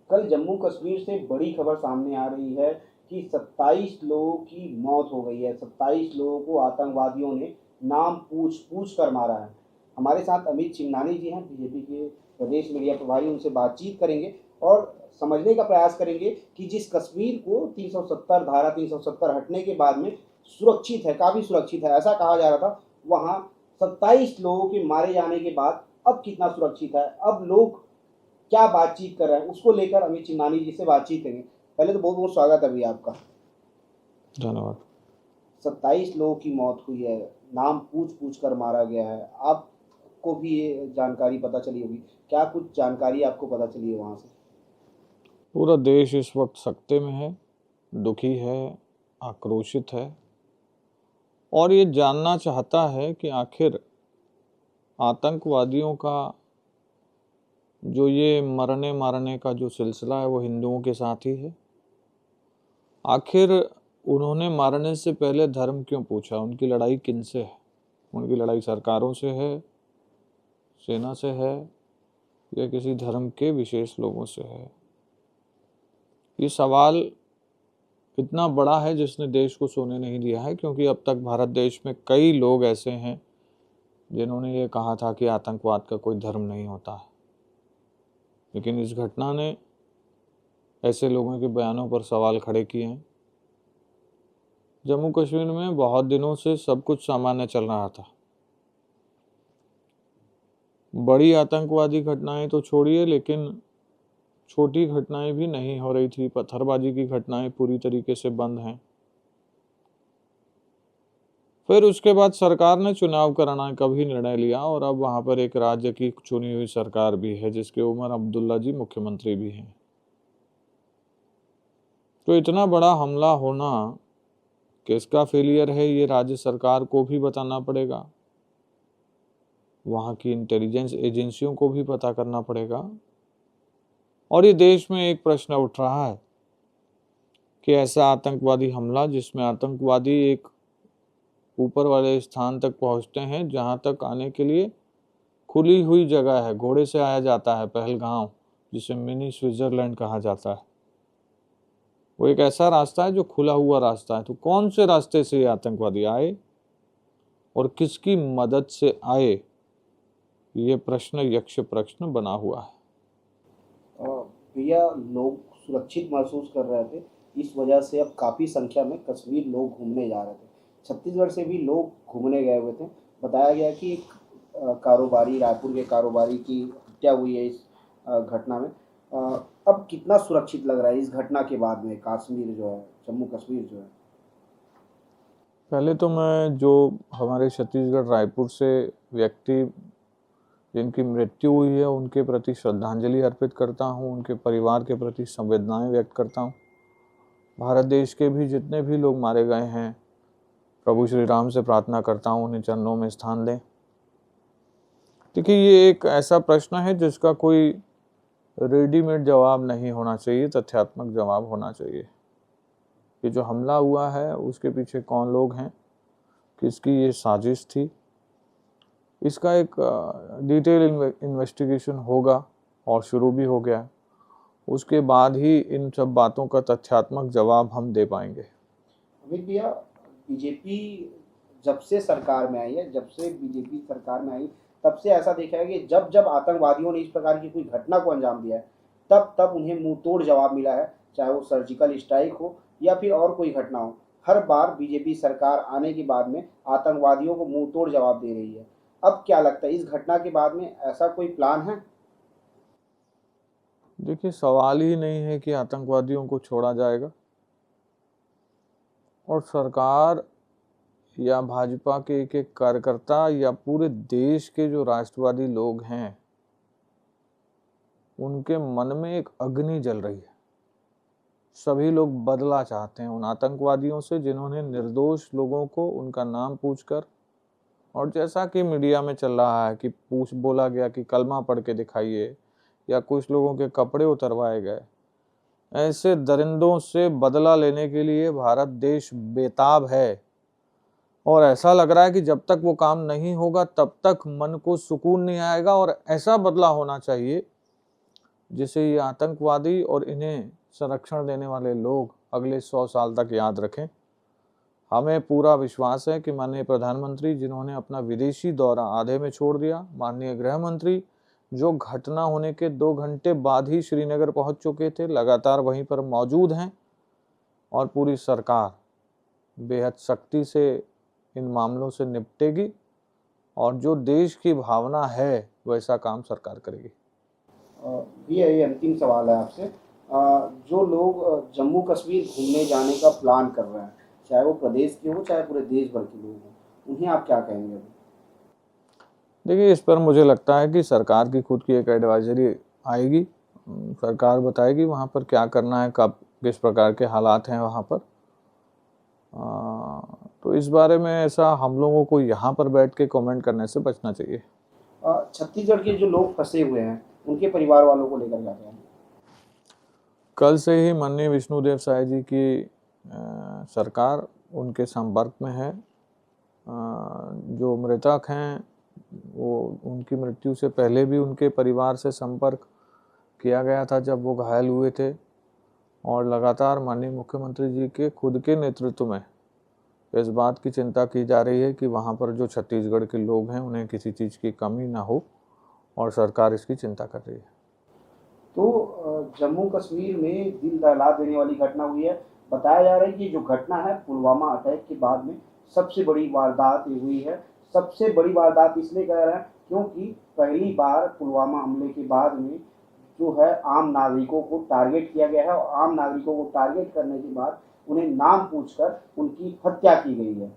कल जम्मू कश्मीर से बड़ी खबर सामने आ रही है कि 27 लोगों की मौत हो गई है। 27 लोगों को आतंकवादियों ने नाम पूछ पूछ कर मारा है। हमारे साथ अमित चिमनानी जी हैं, बीजेपी के प्रदेश मीडिया प्रभारी। उनसे बातचीत करेंगे और समझने का प्रयास करेंगे कि जिस कश्मीर को 370 धारा 370 हटने के बाद में सुरक्षित है, काफ़ी सुरक्षित है, ऐसा कहा जा रहा था, वहाँ 27 लोगों के मारे जाने के बाद अब कितना सुरक्षित है, अब लोग क्या बातचीत कर रहे हैं, उसको लेकर अमित चिमनानी जी से बातचीत करेंगे। पहले तो बहुत बहुत स्वागत है भैया आपका। धन्यवाद। 27 लोगों की मौत हुई है, नाम पूछ पूछ कर मारा गया है। आपको भी ये जानकारी पता चली होगी, क्या कुछ जानकारी आपको पता चली है वहाँ से? पूरा देश इस वक्त सकते में है, दुखी है, आक्रोशित है और ये जानना चाहता है कि आखिर आतंकवादियों का जो ये मरने मारने का जो सिलसिला है वो हिंदुओं के साथ ही है। आखिर उन्होंने मारने से पहले धर्म क्यों पूछा? उनकी लड़ाई किनसे है? उनकी लड़ाई सरकारों से है, सेना से है या किसी धर्म के विशेष लोगों से है? ये सवाल इतना बड़ा है जिसने देश को सोने नहीं दिया है, क्योंकि अब तक भारत देश में कई लोग ऐसे हैं जिन्होंने ये कहा था कि आतंकवाद का कोई धर्म नहीं होता है, लेकिन इस घटना ने ऐसे लोगों के बयानों पर सवाल खड़े किए हैं। जम्मू कश्मीर में बहुत दिनों से सब कुछ सामान्य चल रहा था। बड़ी आतंकवादी घटनाएं तो छोड़िए, लेकिन छोटी घटनाएं भी नहीं हो रही थी। पत्थरबाजी की घटनाएं पूरी तरीके से बंद हैं। फिर उसके बाद सरकार ने चुनाव कराने का भी निर्णय लिया और अब वहां पर एक राज्य की चुनी हुई सरकार भी है जिसके उमर अब्दुल्ला जी मुख्यमंत्री भी हैं। तो इतना बड़ा हमला होना किसका फेलियर है, ये राज्य सरकार को भी बताना पड़ेगा, वहां की इंटेलिजेंस एजेंसियों को भी पता करना पड़ेगा। और ये देश में एक प्रश्न उठ रहा है कि ऐसा आतंकवादी हमला जिसमें आतंकवादी एक ऊपर वाले स्थान तक पहुंचते हैं जहां तक आने के लिए खुली हुई जगह है, घोड़े से आया जाता है, पहलगांव, जिसे मिनी स्विट्जरलैंड कहा जाता है। वो एक ऐसा रास्ता है जो खुला हुआ रास्ता है। तो कौन से रास्ते से ये आतंकवादी आए और किसकी मदद से आए, ये प्रश्न यक्ष प्रश्न बना हुआ है। भैया, लोग सुरक्षित महसूस कर रहे थे, इस वजह से अब काफ़ी संख्या में कश्मीर लोग घूमने जा रहे थे। छत्तीसगढ़ से भी लोग घूमने गए हुए थे। बताया गया कि एक कारोबारी, रायपुर के कारोबारी की हत्या हुई है इस घटना में। अब कितना सुरक्षित लग रहा है इस घटना के बाद में कश्मीर जो है, जम्मू कश्मीर जो है? पहले तो मैं जो हमारे छत्तीसगढ़ रायपुर से व्यक्ति जिनकी मृत्यु हुई है उनके प्रति श्रद्धांजलि अर्पित करता हूँ, उनके परिवार के प्रति संवेदनाएं व्यक्त करता हूँ। भारत देश के भी जितने भी लोग मारे गए हैं, प्रभु श्री राम से प्रार्थना करता हूँ उन्हें चरणों में स्थान दें। देखिए, ये एक ऐसा प्रश्न है जिसका कोई रेडीमेड जवाब नहीं होना चाहिए, तथ्यात्मक जवाब होना चाहिए। ये जो हमला हुआ है उसके पीछे कौन लोग हैं, किसकी ये साजिश थी, इसका एक डिटेल इन्वेस्टिगेशन होगा और शुरू भी हो गया है। उसके बाद ही इन सब बातों का तथ्यात्मक जवाब हम दे पाएंगे। अमित भैया, बीजेपी जब से सरकार में आई है, जब से बीजेपी सरकार में आई, तब से ऐसा देखा है कि जब जब आतंकवादियों ने इस प्रकार की कोई घटना को अंजाम दिया है, तब तब उन्हें मुंह तोड़ जवाब मिला है। चाहे वो सर्जिकल स्ट्राइक हो या फिर और कोई घटना हो, हर बार बीजेपी सरकार आने के बाद में आतंकवादियों को मुंह तोड़ जवाब दे रही है। अब क्या लगता है, इस घटना के बाद में ऐसा कोई प्लान है? देखिए, सवाल ही नहीं है कि आतंकवादियों को छोड़ा जाएगा, और सरकार या भाजपा के एक एक कार्यकर्ता या पूरे देश के जो राष्ट्रवादी लोग हैं उनके मन में एक अग्नि जल रही है। सभी लोग बदला चाहते हैं उन आतंकवादियों से जिन्होंने निर्दोष लोगों को उनका नाम पूछकर, और जैसा कि मीडिया में चल रहा है कि बोला गया कि कलमा पढ़ के दिखाइए, या कुछ लोगों के कपड़े उतरवाए गए, ऐसे दरिंदों से बदला लेने के लिए भारत देश बेताब है। और ऐसा लग रहा है कि जब तक वो काम नहीं होगा तब तक मन को सुकून नहीं आएगा। और ऐसा बदला होना चाहिए जिसे ये आतंकवादी और इन्हें संरक्षण देने वाले लोग अगले 100 साल तक याद रखें। हमें पूरा विश्वास है कि माननीय प्रधानमंत्री, जिन्होंने अपना विदेशी दौरा आधे में छोड़ दिया, माननीय गृह मंत्री, जो घटना होने के 2 घंटे बाद ही श्रीनगर पहुंच चुके थे, लगातार वहीं पर मौजूद हैं, और पूरी सरकार बेहद सख्ती से इन मामलों से निपटेगी और जो देश की भावना है वैसा काम सरकार करेगी। ये अंतिम सवाल है आपसे। जो लोग जम्मू कश्मीर घूमने जाने का प्लान कर रहे हैं, चाहे वो प्रदेश के हो चाहे पूरे देश भर के लोग हों, उन्हें आप क्या कहेंगे अभी? देखिए, इस पर मुझे लगता है कि सरकार की खुद की एक एडवाइजरी आएगी। सरकार बताएगी वहाँ पर क्या करना है, कब किस प्रकार के हालात हैं वहाँ पर। तो इस बारे में ऐसा हम लोगों को यहाँ पर बैठ के कमेंट करने से बचना चाहिए। छत्तीसगढ़ के जो लोग फंसे हुए हैं उनके परिवार वालों को लेकर क्या कहेंगे? कल से ही माननीय विष्णुदेव साय जी की सरकार उनके संपर्क में है। जो मृतक हैं वो, उनकी मृत्यु से पहले भी उनके परिवार से संपर्क किया गया था जब वो घायल हुए थे, और लगातार माननीय मुख्यमंत्री जी के खुद के नेतृत्व में इस बात की चिंता की जा रही है कि वहाँ पर जो छत्तीसगढ़ के लोग हैं उन्हें किसी चीज़ की कमी ना हो, और सरकार इसकी चिंता कर रही है। तो जम्मू कश्मीर में दिल दहला देने वाली घटना हुई है। बताया जा रहा है कि जो घटना है पुलवामा अटैक के बाद में सबसे बड़ी वारदात ये हुई है। सबसे बड़ी वारदात इसलिए कह रहे हैं क्योंकि पहली बार पुलवामा हमले के बाद में जो है आम नागरिकों को टारगेट किया गया है, और आम नागरिकों को टारगेट करने के बाद उन्हें नाम पूछकर उनकी हत्या की गई है।